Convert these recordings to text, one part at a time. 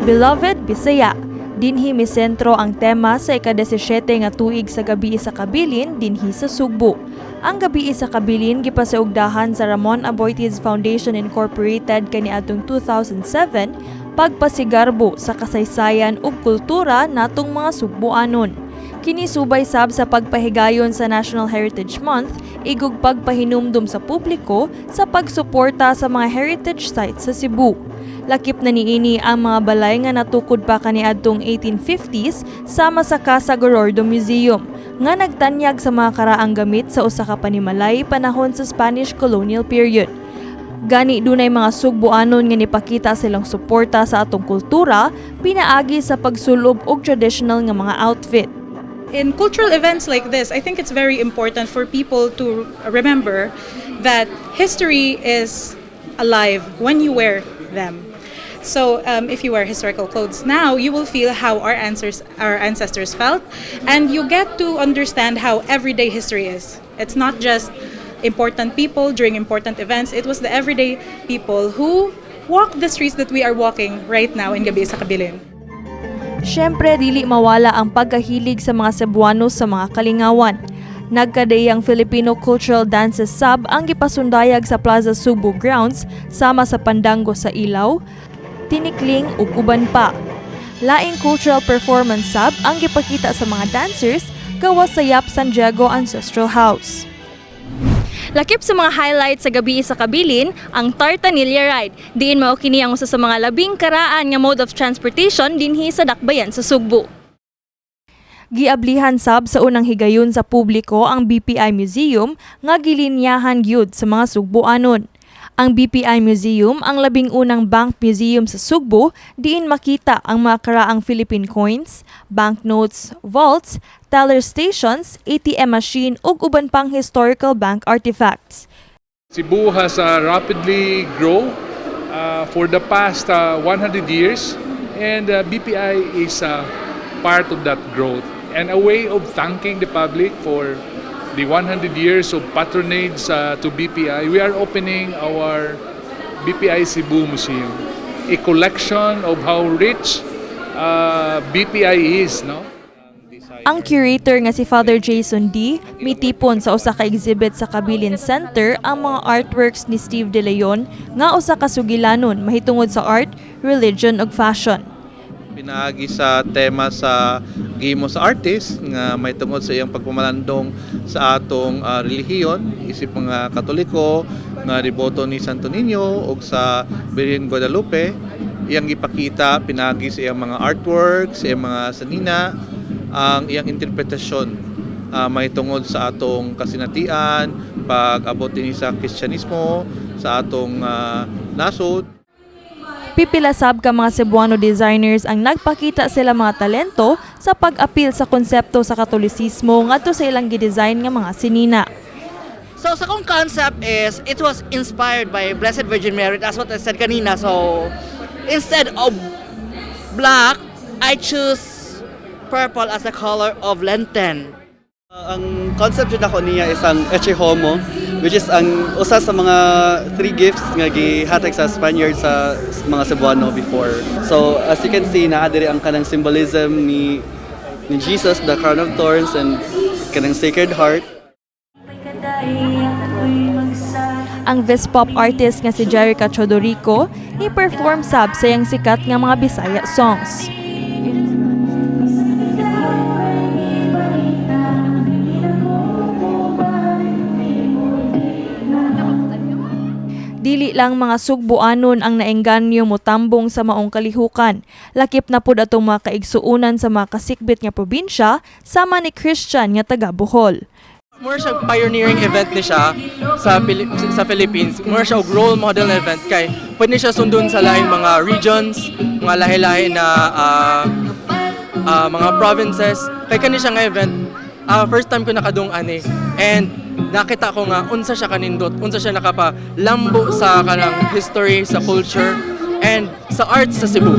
Beloved Bisaya. Dinhi misentro ang tema sa ika-17 nga tuig sa Gabii sa Kabilin dinhi sa Sugbo. Ang Gabii sa Kabilin gipasaugdahan sa Ramon Aboitiz Foundation Incorporated kaniadtong 2007 pagpasigarbo sa kasaysayan ug kultura natong mga Sugbuanon. Kini subay sab sa pagpahigayon sa National Heritage Month, igug pagpahinumdum sa publiko sa pagsuporta sa mga heritage sites sa Cebu. Lakip na niini ang mga balay nga natukod pa kaniadtong 1850s sama sa Casa Gorordo Museum nga nagtanyag sa mga karaang gamit sa usa ka panimalay panahon sa Spanish colonial period. Gani dunay mga Sugbuanon nga nipakita silang suporta sa atong kultura pinaagi sa pagsulob og traditional nga mga outfit. In cultural events like this, I think it's very important for people to remember that history is alive when you wear them. So if you wear historical clothes now, you will feel how our ancestors felt, and you get to understand how everyday history is. It's not just important people during important events. It was the everyday people who walk the streets that we are walking right now in Gabii sa Kabilin. Syempre, dili mawala ang pagkahilig sa mga Cebuano sa mga kalingawan. Nagkadayang Filipino cultural dances sab ang gipasundayag sa Plaza Subo grounds sama sa pandango sa ilaw, tinikling ug uban pa. Laing cultural performance sab ang gipakita sa mga dancers gawas sa Yap San Diego Ancestral House. Lakip sa mga highlights sa Gabii sa Kabilin, ang Tartanilla Ride. Diin mao kini ang usa sa mga labing karaan nga mode of transportation dinhi sa dakbayan sa Sugbo. Giablihan sab sa unang higayon sa publiko ang BPI Museum nga gilinyahan gyud sa mga Sugbuanon. Ang BPI Museum ang labing unang bank museum sa Sugbo diin makita ang mga karaang Philippine coins, banknotes, vaults, teller stations, ATM machine ug uban pang historical bank artifacts. Cebu has rapidly grown for the past 100 years, and BPI is part of that growth and a way of thanking the public for the 100 years of patronage to BPI. We are opening our BPI Cebu Museum, a collection of how rich BPI is, no? Ang curator nga si Father Jason D. mitipon sa usa ka exhibit sa Kabilin Center ang mga artworks ni Steve De Leon nga usa ka sugilanon mahitungod sa art, religion ug fashion. Pinaagi sa tema sa gihimo sa artist nga may tungod sa iyang pagpamalandong sa atong relihiyon, isip mga Katoliko nga deboto ni Santo Niño ug sa Virgen Guadalupe. Iyang gipakita pinaagi sa iyang mga artworks, sa iyang mga sanina, ang iyang interpretasyon may tungod sa atong kasinatian, pag-abot din sa Kristyanismo, sa atong nasod. Pipila sab ka mga Cebuano designers ang nagpakita sila mga talento sa pag-apil sa konsepto sa Katolisismo ngadto sa ilang gidesign nga mga sinina. So sa kong concept is it was inspired by Blessed Virgin Mary, that's what I said kanina. So instead of black, I choose purple as the color of Lenten. Ang concept jud ako niya is ang Eche Homo, which is ang usa sa mga 3 gifts nga gihatag sa Spaniards sa mga Cebuano before. So as you can see, naa diri ang kanang symbolism ni Jesus, the crown of thorns, and kanang Sacred Heart. Ang Vispop artist nga si Jerica Chodorico ni perform sab sa iyang sikat nga mga Bisaya songs. Dili lang mga Sugbuanon ang naengganyo motambong sa maong kalihukan. Lakip na pud atong mga kaigsuunan sa mga kasikbit nga probinsya sama ni Christian nga taga Bohol. More siya pioneering event ni siya sa Philippines. More siya role model event kay pwede siya sundon sa laing mga regions, mga lahi-lahi na mga provinces. Kay kani siya nga event, first time ko nakadung ani, and nakita ko nga unsa siya kanindot, unsa siya nakapalambo sa kanang history, sa culture, and sa arts sa Cebu.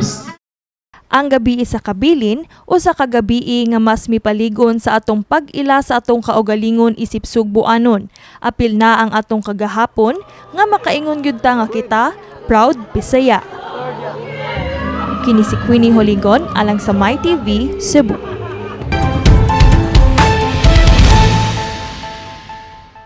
Ang Gabii sa Kabilin o sa Gabii nga mas mipaligon sa atong pag-ila sa atong kaugalingon isip Sugbuanon. Apil na ang atong kagahapon nga makaingon gyud ta nga kita proud Bisaya. Kini si Queenie Joligon alang sa MyTV, Cebu.